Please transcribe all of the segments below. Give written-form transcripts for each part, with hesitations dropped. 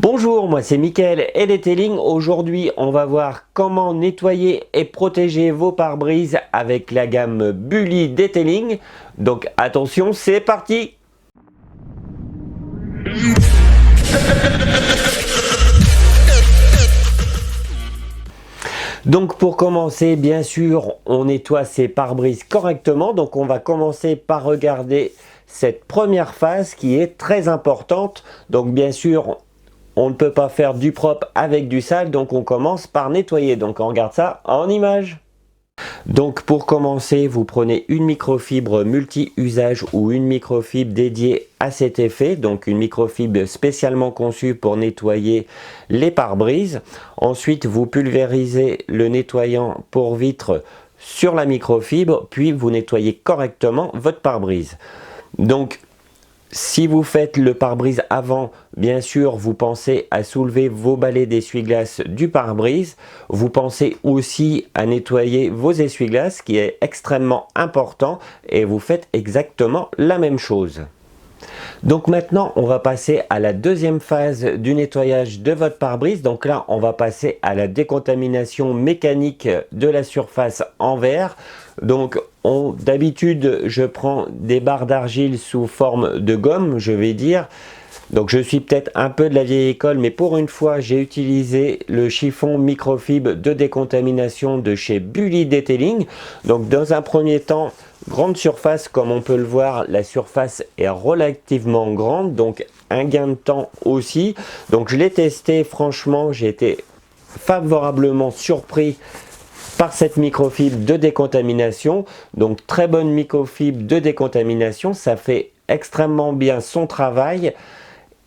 Bonjour, moi c'est Mickaël et Detailing. Aujourd'hui, on va voir comment nettoyer et protéger vos pare-brises avec la gamme Bully Detailing. Donc attention, c'est parti! Donc pour commencer, bien sûr, on nettoie ses pare-brises correctement. Donc on va commencer par regarder cette première phase qui est très importante. Donc bien sûr, on ne peut pas faire du propre avec du sale, donc on commence par nettoyer. Donc on regarde ça en image. Donc pour commencer, vous prenez une microfibre multi-usage ou une microfibre dédiée à cet effet, donc une microfibre spécialement conçue pour nettoyer les pare-brises. Ensuite, vous pulvérisez le nettoyant pour vitre sur la microfibre, puis vous nettoyez correctement votre pare-brise. Donc si vous faites le pare-brise avant, bien sûr, vous pensez à soulever vos balais d'essuie-glace du pare-brise. Vous pensez aussi à nettoyer vos essuie-glaces, qui est extrêmement important, et vous faites exactement la même chose. Donc maintenant, on va passer à la deuxième phase du nettoyage de votre pare-brise. Donc là, on va passer à la décontamination mécanique de la surface en verre. Donc d'habitude, je prends des barres d'argile sous forme de gomme, je vais dire. Donc je suis peut-être un peu de la vieille école, mais pour une fois, j'ai utilisé le chiffon microfibre de décontamination de chez Bully Detailing. Donc dans un premier temps, grande surface, comme on peut le voir, la surface est relativement grande, donc un gain de temps aussi. Donc je l'ai testé, franchement, j'ai été favorablement surpris par cette microfibre de décontamination. Donc très bonne microfibre de décontamination, ça fait extrêmement bien son travail.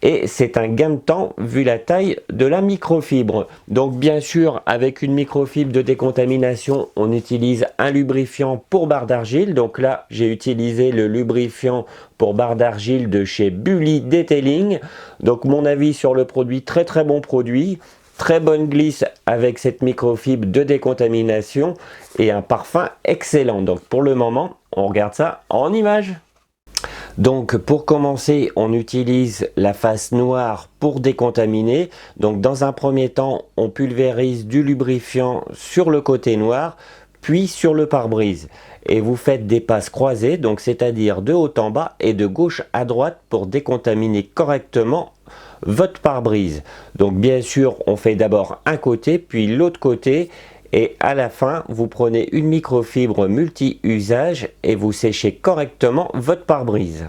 Et c'est un gain de temps vu la taille de la microfibre. Donc bien sûr, avec une microfibre de décontamination, on utilise un lubrifiant pour barre d'argile. Donc là, j'ai utilisé le lubrifiant pour barre d'argile de chez Bully Detailing. Donc mon avis sur le produit, très très bon produit. Très bonne glisse avec cette microfibre de décontamination et un parfum excellent. Donc pour le moment, on regarde ça en image. Donc pour commencer, on utilise la face noire pour décontaminer. Donc dans un premier temps, on pulvérise du lubrifiant sur le côté noir, puis sur le pare-brise. Et vous faites des passes croisées, donc c'est-à-dire de haut en bas et de gauche à droite pour décontaminer correctement votre pare-brise. Donc bien sûr, on fait d'abord un côté, puis l'autre côté. Et à la fin, vous prenez une microfibre multi-usage et vous séchez correctement votre pare-brise.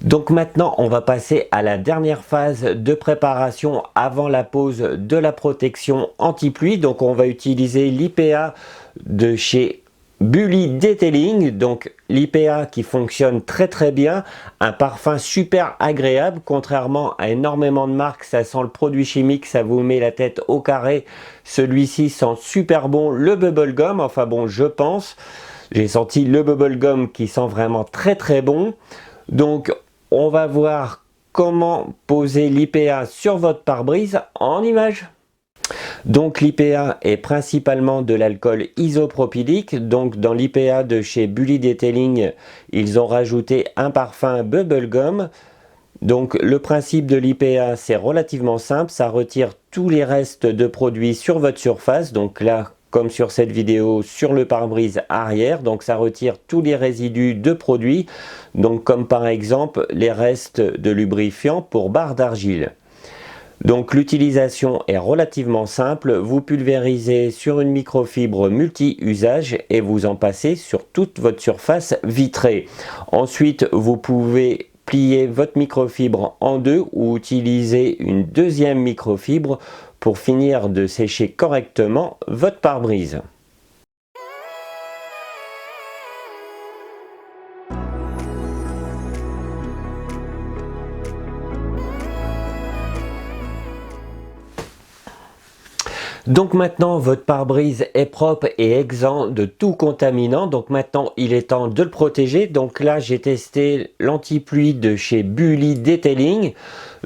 Donc maintenant, on va passer à la dernière phase de préparation avant la pose de la protection anti-pluie. Donc on va utiliser l'IPA de chez Bully Detailing. Donc l'IPA qui fonctionne très très bien, un parfum super agréable, contrairement à énormément de marques, ça sent le produit chimique, ça vous met la tête au carré. Celui-ci sent super bon le bubblegum, enfin bon, je pense. J'ai senti le bubblegum qui sent vraiment très très bon. Donc on va voir comment poser l'IPA sur votre pare-brise en image. Donc l'IPA est principalement de l'alcool isopropylique. Donc dans l'IPA de chez Bully Detailing, ils ont rajouté un parfum bubblegum. Donc le principe de l'IPA, c'est relativement simple, ça retire tous les restes de produits sur votre surface. Donc là, comme sur cette vidéo, sur le pare-brise arrière, donc ça retire tous les résidus de produits, donc comme par exemple les restes de lubrifiant pour barre d'argile. Donc l'utilisation est relativement simple, vous pulvérisez sur une microfibre multi-usage et vous en passez sur toute votre surface vitrée. Ensuite, vous pouvez plier votre microfibre en deux ou utiliser une deuxième microfibre pour finir de sécher correctement votre pare-brise. Donc maintenant votre pare-brise est propre et exempt de tout contaminant, donc maintenant il est temps de le protéger. Donc là j'ai testé l'anti-pluie de chez Bully Detailing.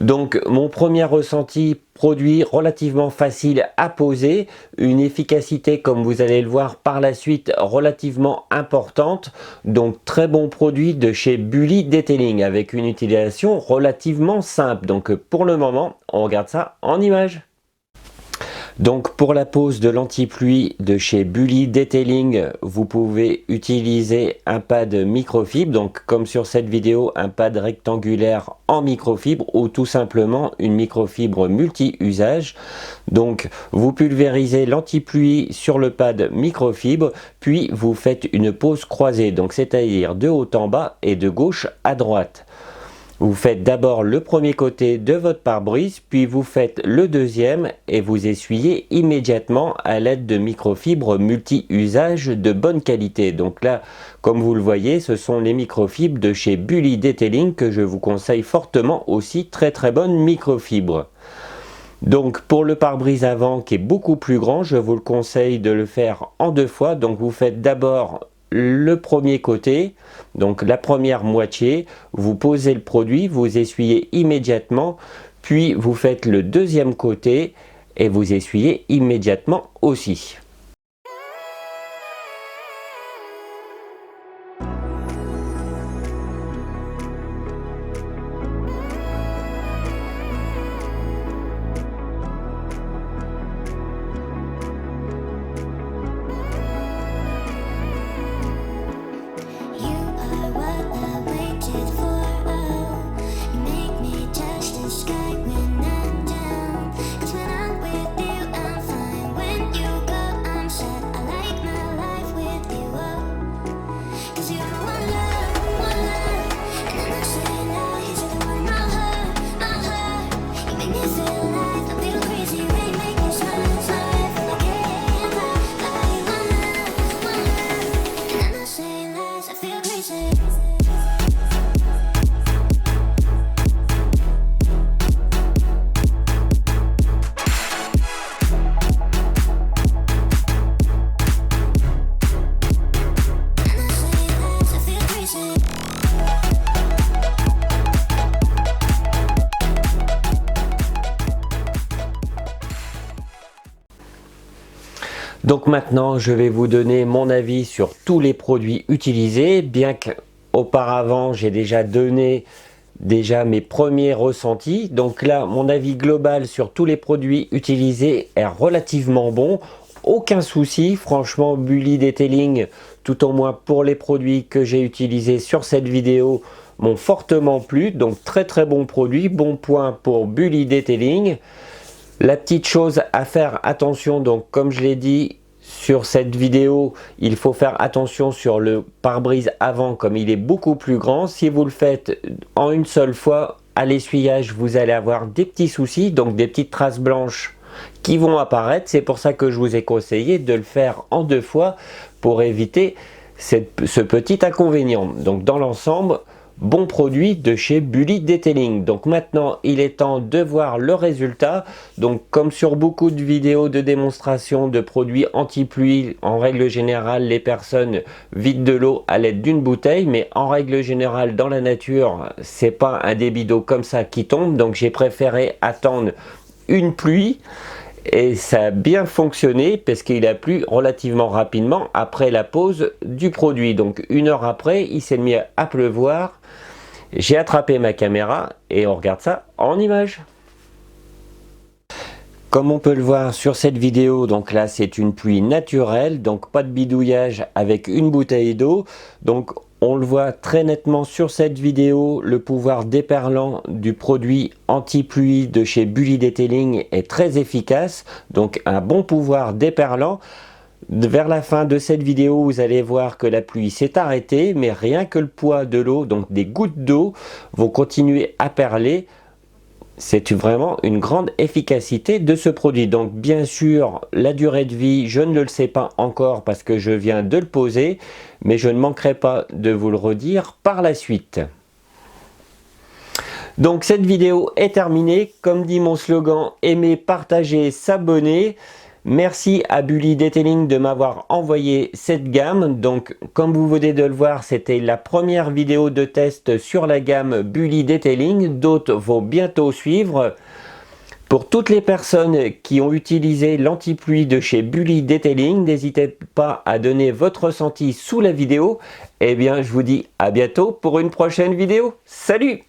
Donc mon premier ressenti, produit relativement facile à poser, une efficacité comme vous allez le voir par la suite relativement importante. Donc très bon produit de chez Bully Detailing avec une utilisation relativement simple. Donc pour le moment on regarde ça en image. Donc pour la pose de l'anti-pluie de chez Bully Detailing, vous pouvez utiliser un pad microfibre, donc comme sur cette vidéo, un pad rectangulaire en microfibre ou tout simplement une microfibre multi-usage. Donc vous pulvérisez l'anti-pluie sur le pad microfibre, puis vous faites une pose croisée, donc c'est-à-dire de haut en bas et de gauche à droite. Vous faites d'abord le premier côté de votre pare-brise, puis vous faites le deuxième et vous essuyez immédiatement à l'aide de microfibres multi-usage de bonne qualité. Donc là, comme vous le voyez, ce sont les microfibres de chez Bully Detailing que je vous conseille fortement aussi, très bonnes microfibres. Donc pour le pare-brise avant qui est beaucoup plus grand, je vous le conseille de le faire en deux fois. Donc vous faites d'abord le premier côté, donc la première moitié, vous posez le produit, vous essuyez immédiatement, puis vous faites le deuxième côté et vous essuyez immédiatement aussi. Donc maintenant, je vais vous donner mon avis sur tous les produits utilisés, bien qu'auparavant, j'ai déjà donné mes premiers ressentis. Donc là, mon avis global sur tous les produits utilisés est relativement bon. Aucun souci, franchement, Bully Detailing, tout au moins pour les produits que j'ai utilisés sur cette vidéo, m'ont fortement plu. Donc très bon produit, bon point pour Bully Detailing. La petite chose à faire attention, donc comme je l'ai dit sur cette vidéo, il faut faire attention sur le pare-brise avant comme il est beaucoup plus grand. Si vous le faites en une seule fois à l'essuyage, vous allez avoir des petits soucis, donc des petites traces blanches qui vont apparaître. C'est pour ça que je vous ai conseillé de le faire en deux fois pour éviter ce petit inconvénient. Donc dans l'ensemble, bon produit de chez Bully Detailing. Donc maintenant il est temps de voir le résultat. Donc comme sur beaucoup de vidéos de démonstration de produits anti-pluie, en règle générale les personnes vident de l'eau à l'aide d'une bouteille, mais en règle générale dans la nature c'est pas un débit d'eau comme ça qui tombe, donc j'ai préféré attendre une pluie. Et ça a bien fonctionné parce qu'il a plu relativement rapidement après la pose du produit. Donc une heure après, il s'est mis à pleuvoir. J'ai attrapé ma caméra et on regarde ça en image. Comme on peut le voir sur cette vidéo, donc là c'est une pluie naturelle, donc pas de bidouillage avec une bouteille d'eau. Donc on le voit très nettement sur cette vidéo, le pouvoir déperlant du produit anti-pluie de chez Bully Detailing est très efficace, donc un bon pouvoir déperlant. Vers la fin de cette vidéo, vous allez voir que la pluie s'est arrêtée, mais rien que le poids de l'eau, donc des gouttes d'eau, vont continuer à perler. C'est vraiment une grande efficacité de ce produit. Donc bien sûr, la durée de vie, je ne le sais pas encore parce que je viens de le poser, mais je ne manquerai pas de vous le redire par la suite. Donc cette vidéo est terminée. Comme dit mon slogan, aimer, partager, s'abonner. Merci à Bully Detailing de m'avoir envoyé cette gamme. Donc, comme vous venez de le voir, c'était la première vidéo de test sur la gamme Bully Detailing. D'autres vont bientôt suivre. Pour toutes les personnes qui ont utilisé l'anti-pluie de chez Bully Detailing, n'hésitez pas à donner votre ressenti sous la vidéo. Eh bien, je vous dis à bientôt pour une prochaine vidéo. Salut!